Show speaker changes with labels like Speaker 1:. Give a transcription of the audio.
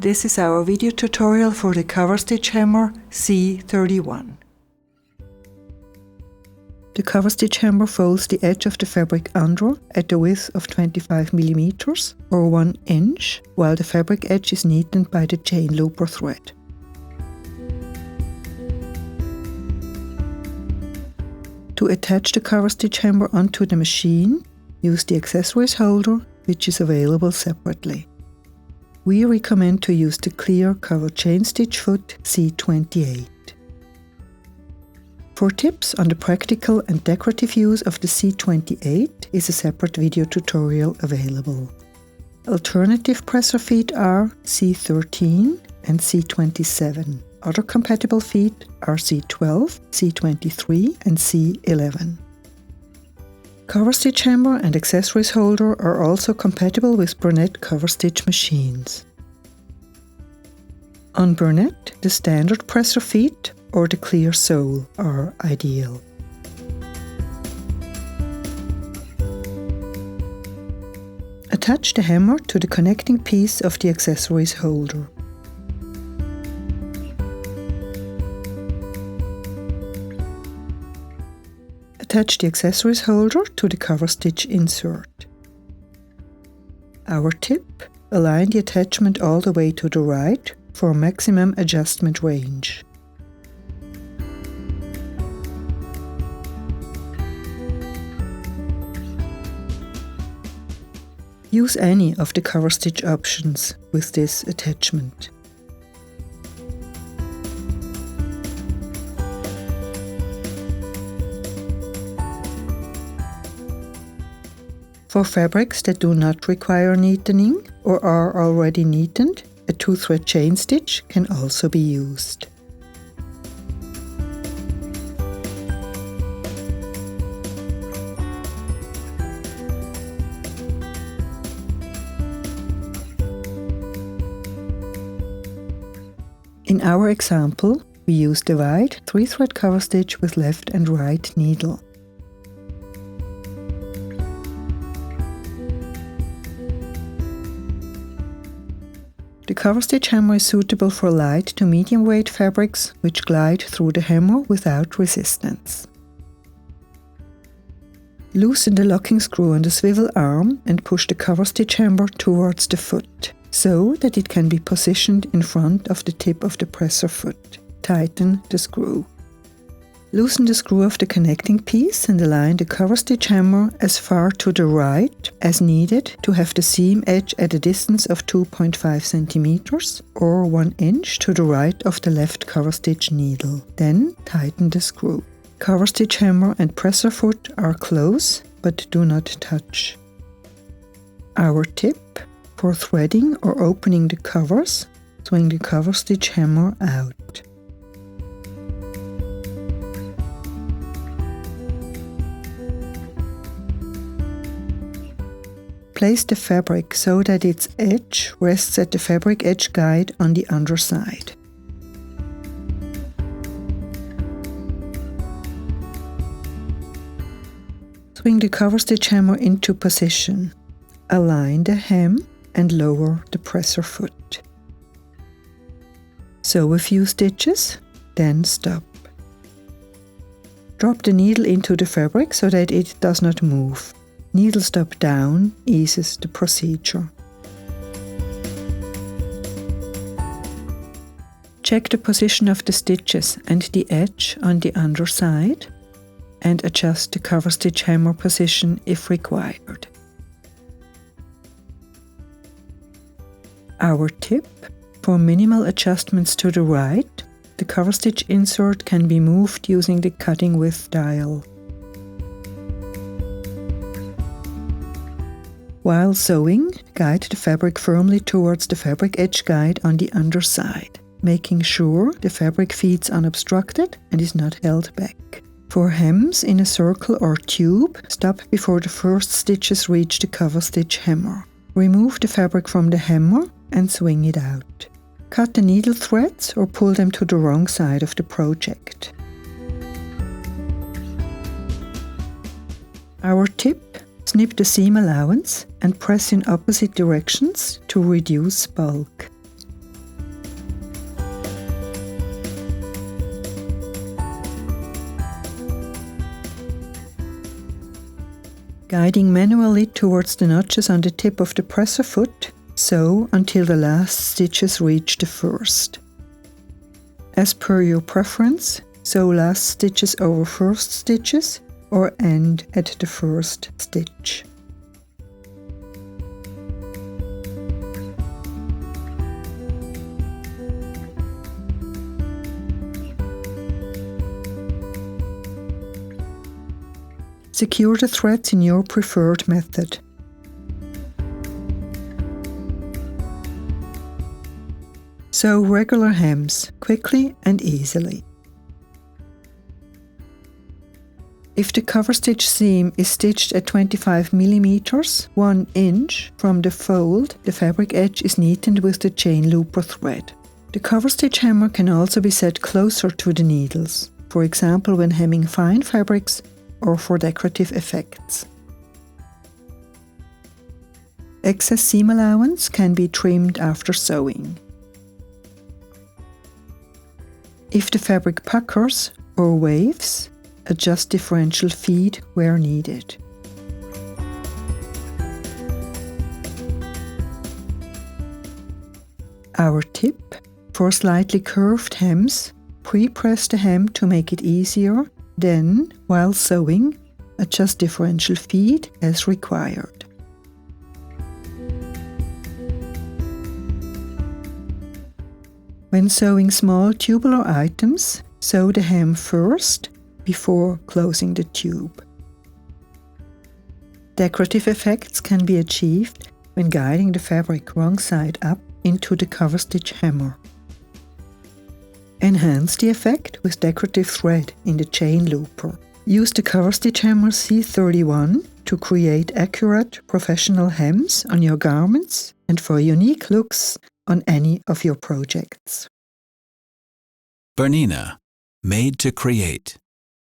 Speaker 1: This is our video tutorial for the Coverstitch Hemmer C31. The Coverstitch Hemmer folds the edge of the fabric under at the width of 25 mm or 1 inch, while the fabric edge is neatened by the chain loop or thread. To attach the Coverstitch Hemmer onto the machine, use the accessories holder, which is available separately. We recommend to use the clear covered chain stitch foot C28. For tips on the practical and decorative use of the C28 is a separate video tutorial available. Alternative presser feet are C13 and C27. Other compatible feet are C12, C23 and C11. Coverstitch Hemmer and accessories holder are also compatible with bernette coverstitch machines. On bernette, the standard presser feet or the clear sole are ideal. Attach the hammer to the connecting piece of the accessories holder. Attach the accessories holder to the coverstitch insert. Our tip: align the attachment all the way to the right for maximum adjustment range. Use any of the coverstitch options with this attachment. For fabrics that do not require neatening or are already neatened, a 2-thread chain stitch can also be used. In our example, we used a wide 3-thread cover stitch with left and right needle. The Coverstitch Hemmer is suitable for light to medium weight fabrics which glide through the hammer without resistance. Loosen the locking screw on the swivel arm and push the Coverstitch Hemmer towards the foot, so that it can be positioned in front of the tip of the presser foot. Tighten the screw. Loosen the screw of the connecting piece and align the Coverstitch Hemmer as far to the right as needed to have the seam edge at a distance of 2.5 cm or 1 inch to the right of the left coverstitch needle. Then tighten the screw. Coverstitch Hemmer and presser foot are close but do not touch. Our tip: for threading or opening the covers, swing the Coverstitch Hemmer out. Place the fabric so that its edge rests at the fabric edge guide on the underside. Swing the Coverstitch Hemmer into position. Align the hem and lower the presser foot. Sew a few stitches, then stop. Drop the needle into the fabric so that it does not move. Needle stop down eases the procedure. Check the position of the stitches and the edge on the underside and adjust the Coverstitch Hemmer position if required. Our tip: for minimal adjustments to the right, the coverstitch insert can be moved using the cutting width dial. While sewing, guide the fabric firmly towards the fabric edge guide on the underside, making sure the fabric feeds unobstructed and is not held back. For hems in a circle or tube, stop before the first stitches reach the Coverstitch Hemmer. Remove the fabric from the hammer and swing it out. Cut the needle threads or pull them to the wrong side of the project. Our tip: snip the seam allowance and press in opposite directions to reduce bulk. guiding manually towards the notches on the tip of the presser foot, sew until the last stitches reach the first. As per your preference, sew last stitches over first stitches or end at the first stitch. Secure the threads in your preferred method. Sew regular hems quickly and easily. If the cover stitch seam is stitched at 25 mm, 1 inch from the fold, the fabric edge is neatened with the chain looper thread. The cover stitch hammer can also be set closer to the needles, for example when hemming fine fabrics or for decorative effects. Excess seam allowance can be trimmed after sewing. If the fabric puckers or waves, adjust differential feed where needed. Our tip: for slightly curved hems, pre-press the hem to make it easier, then, while sewing, adjust differential feed as required. When sewing small tubular items, sew the hem first before closing the tube. Decorative effects can be achieved when guiding the fabric wrong side up into the cover stitch hammer. Enhance the effect with decorative thread in the chain looper. Use the cover stitch hammer C31 to create accurate professional hems on your garments and for unique looks on any of your projects.
Speaker 2: BERNINA, made to create.